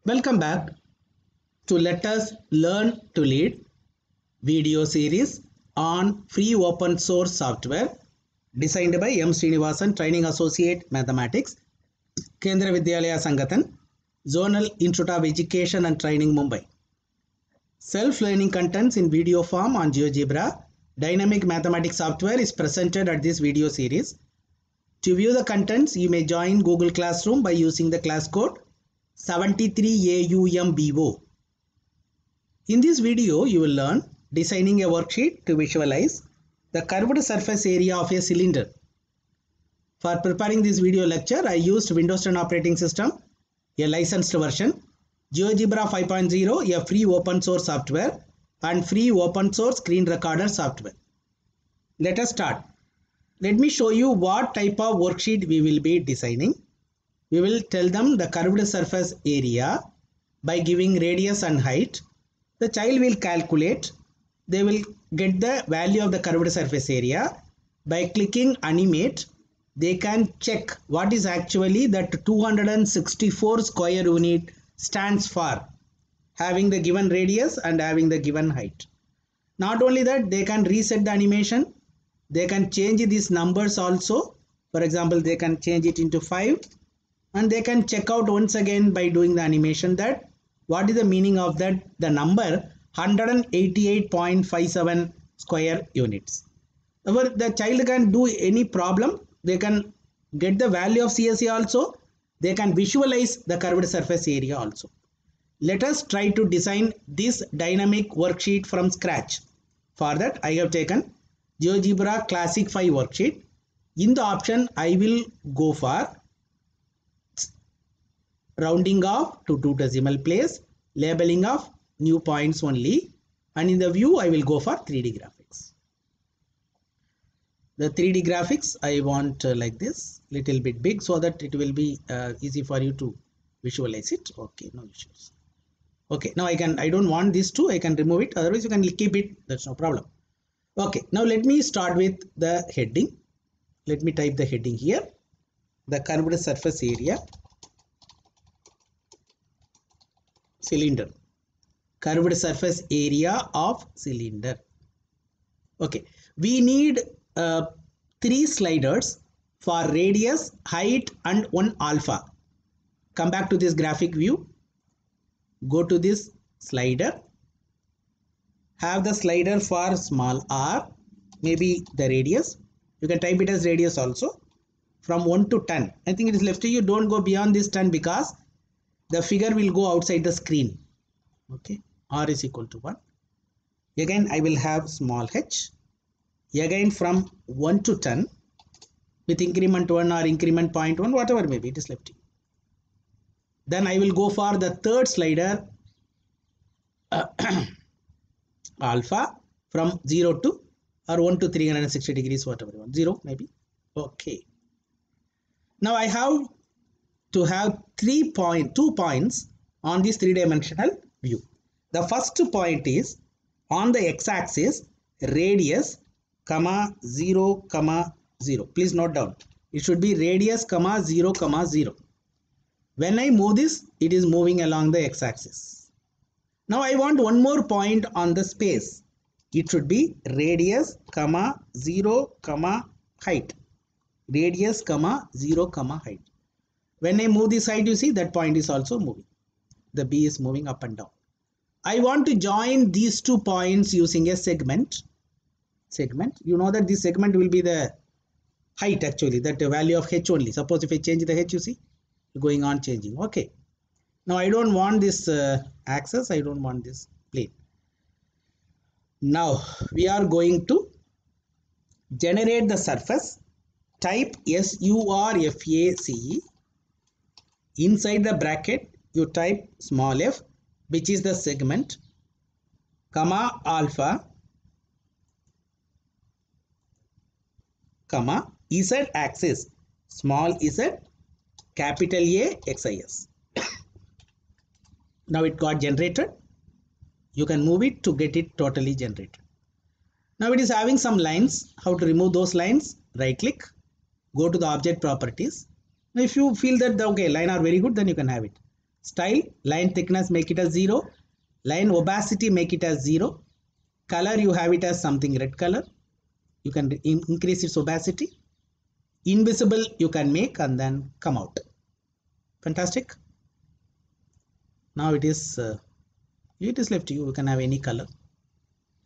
Welcome back to Let Us Learn to Lead video series on free open source software designed by M. Srinivasan, Training Associate Mathematics, Kendra Vidyalaya Sangathan, Zonal Institute of Education and Training, Mumbai. Self-learning contents in video form on GeoGebra dynamic mathematics software is presented at this video series. To view the contents, you may join Google Classroom by using the class code 73AUMBO. In this video, you will learn designing a worksheet to visualize the curved surface area of a cylinder. For preparing this video lecture, I used Windows 10 operating system, a licensed version, GeoGebra 5.0, a free open source software, and free open source screen recorder software. Let us start. Let me show you what type of worksheet we will be designing. We will tell them the curved surface area by giving radius and height. The child will calculate. They will get the value of the curved surface area. By clicking animate, they can check what is actually that 264 square unit stands for, having the given radius and having the given height. Not only that, they can reset the animation. They can change these numbers also. For example, they can change it into 5. And they can check out once again by doing the animation that what is the meaning of that the number 188.57 square units. However, the child can do any problem. They can get the value of CSA also. They can visualize the curved surface area also. Let us try to design this dynamic worksheet from scratch. For that, I have taken GeoGebra Classic 5 worksheet. In the option, I will go for rounding off to 2 decimal place, labeling of new points only, and in the view I will go for 3D graphics. The 3D graphics I want like this, little bit big so that it will be easy for you to visualize it. Okay, no issues. Okay, now I don't want this too, I can remove it, otherwise you can keep it, that's no problem. Okay, now let me start with the heading. Let me type the heading here, the curved surface area cylinder, curved surface area of cylinder. Okay, we need 3 sliders for radius, height and 1 alpha. Come back to this graphic view, go to this slider, have the slider for small r, maybe the radius, you can type it as radius also, from 1 to 10. I think it is left to you, don't go beyond this 10 because the figure will go outside the screen. Okay, r is equal to 1. Again, I will have small h. Again, from 1 to 10 with increment 1 or increment 0.1, whatever maybe, it is left to you. Then I will go for the third slider, alpha, from 0 to or 1 to 360 degrees, whatever you want, 0 maybe. Okay. Now I have to have 2 points on this 3-dimensional view. The first point is on the x-axis, radius, 0, 0. Please note down. It should be radius, 0, 0. When I move this, it is moving along the x-axis. Now I want one more point on the space. It should be radius, 0, height. Radius, 0, height. When I move this side, you see that point is also moving. The B is moving up and down. I want to join these 2 points using a segment. You know that this segment will be the height actually, that the value of h only. Suppose if I change the h, you see, going on changing. Okay. Now I don't want this axis. I don't want this plane. Now we are going to generate the surface. Type SURFACE. Inside the bracket, you type small f, which is the segment, comma alpha, comma z axis, small z, capital A, XIS. Now it got generated. You can move it to get it totally generated. Now it is having some lines. How to remove those lines? Right click, go to the object properties. Now if you feel that the line are very good, then you can have it. Style, line thickness, make it as 0. Line opacity, make it as 0. Color, you have it as something red color. You can increase its opacity. Invisible, you can make and then come out. Fantastic. Now it is left to you. You can have any color.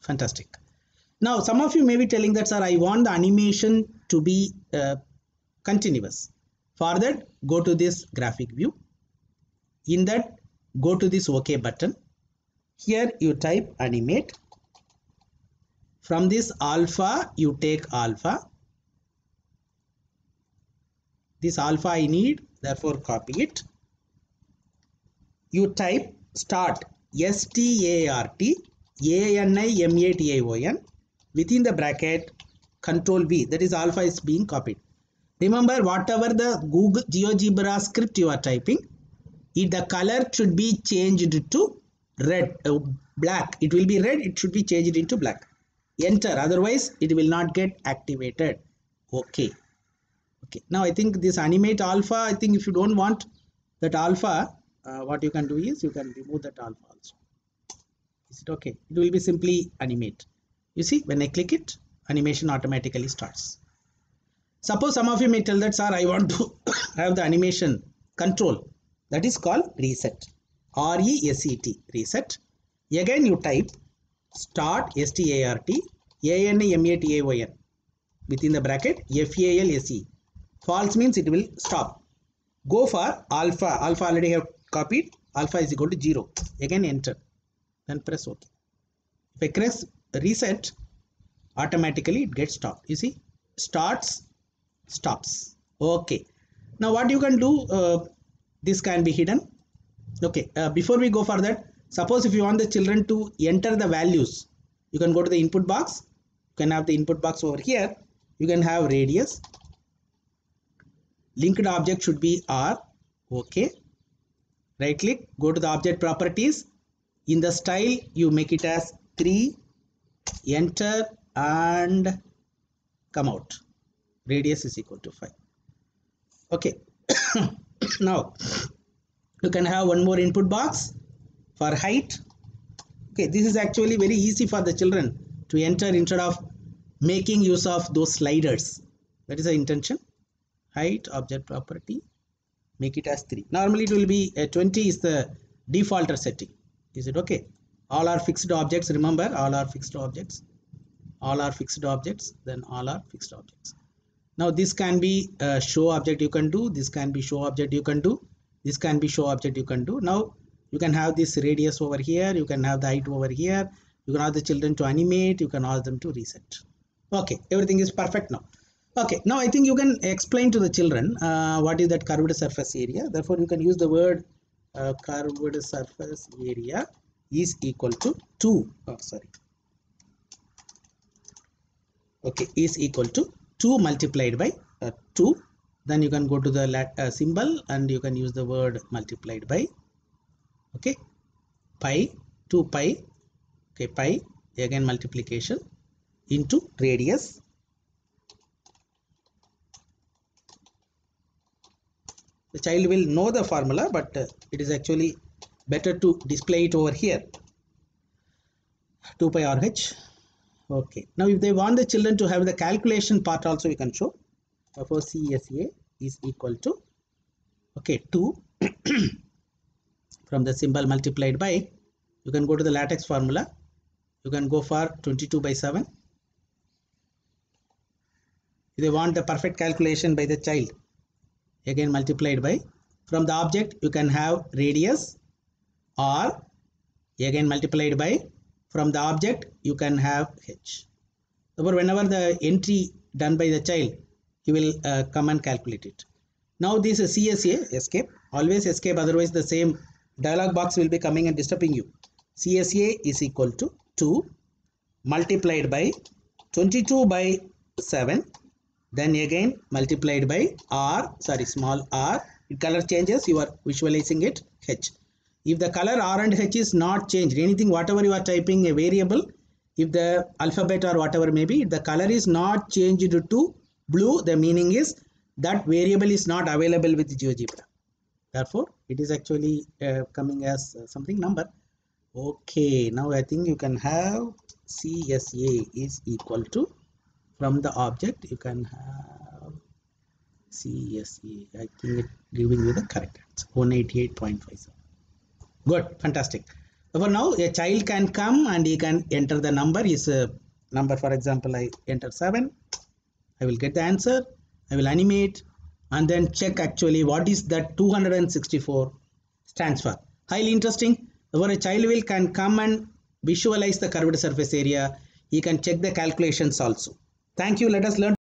Fantastic. Now some of you may be telling that, sir, I want the animation to be continuous. For that, go to this graphic view. In that, go to this OK button. Here you type animate. From this alpha, you take alpha. This alpha I need, therefore copy it. You type start, S-T-A-R-T, A-N-I-M-A-T-I-O-N. Within the bracket, Control V, that is alpha is being copied. Remember, whatever the Google GeoGebra script you are typing, the color should be changed to red, black. It will be red, it should be changed into black. Enter, otherwise it will not get activated. Okay. Okay. Now I think this animate alpha, I think if you don't want that alpha, what you can do is you can remove that alpha also. Is it okay? It will be simply animate. You see, when I click it, animation automatically starts. Suppose some of you may tell that, sir, I want to have the animation control. That is called reset. R-E-S-E-T, reset. Again you type start, S-T-A-R-T, A-N-I-M-A-T-A-O-N. Within the bracket, F-A-L-S-E. False means it will stop. Go for alpha. Alpha already have copied. Alpha is equal to 0. Again enter. Then press OK. If I press reset, automatically it gets stopped. You see, starts, stops. Okay. Now what you can do, this can be hidden. Okay. Before we go for that, suppose if you want the children to enter the values, you can go to the input box. You can have the input box over here. You can have radius. Linked object should be R. Okay. Right click, go to the object properties. In the style, you make it as 3, enter and come out. Radius is equal to 5. Okay. Now you can have one more input box for height. Okay, this is actually very easy for the children to enter instead of making use of those sliders. That is the intention. Height, object property, make it as 3. Normally it will be 20 is the default setting. Is it okay? All are fixed objects. Remember, all are fixed objects. All are fixed objects. Then all are fixed objects. Now this can be show object you can do. This can be show object you can do. This can be show object you can do. Now you can have this radius over here. You can have the height over here. You can ask the children to animate. You can ask them to reset. Okay, everything is perfect now. Okay, now I think you can explain to the children what is that curved surface area. Therefore, you can use the word curved surface area is equal to 2. Oh, sorry. Okay, is equal to 2 multiplied by 2. Then you can go to the symbol and you can use the word multiplied by, okay, pi, 2 pi, okay, pi, again multiplication into radius. The child will know the formula, but it is actually better to display it over here. 2 pi RH. Okay. Now, if they want the children to have the calculation part also, we can show. Therefore, CSA is equal to, okay, 2 from the symbol multiplied by, you can go to the latex formula. You can go for 22 by 7. If they want the perfect calculation by the child, again multiplied by, from the object you can have radius, or again multiplied by, from the object you can have h. Therefore, whenever the entry done by the child, he will come and calculate it. Now this is CSA, escape, always escape, otherwise the same dialog box will be coming and disturbing you. CSA is equal to 2 multiplied by 22 by 7. Then again multiplied by r, sorry, small r. If color changes, you are visualizing it, h. If the color r and h is not changed, anything, whatever you are typing a variable, if the alphabet or whatever may be, if the color is not changed to blue, the meaning is that variable is not available with GeoGebra. Therefore, it is actually coming as something number. Okay, now I think you can have CSA is equal to, from the object you can have CSA. I think it giving you the correct answer, 188.57. Good, fantastic. For now, a child can come and he can enter the number. His number, for example, I enter 7. I will get the answer. I will animate and then check actually what is that 264 stands for. Highly interesting. Where a child will can come and visualize the curved surface area. He can check the calculations also. Thank you. Let us learn.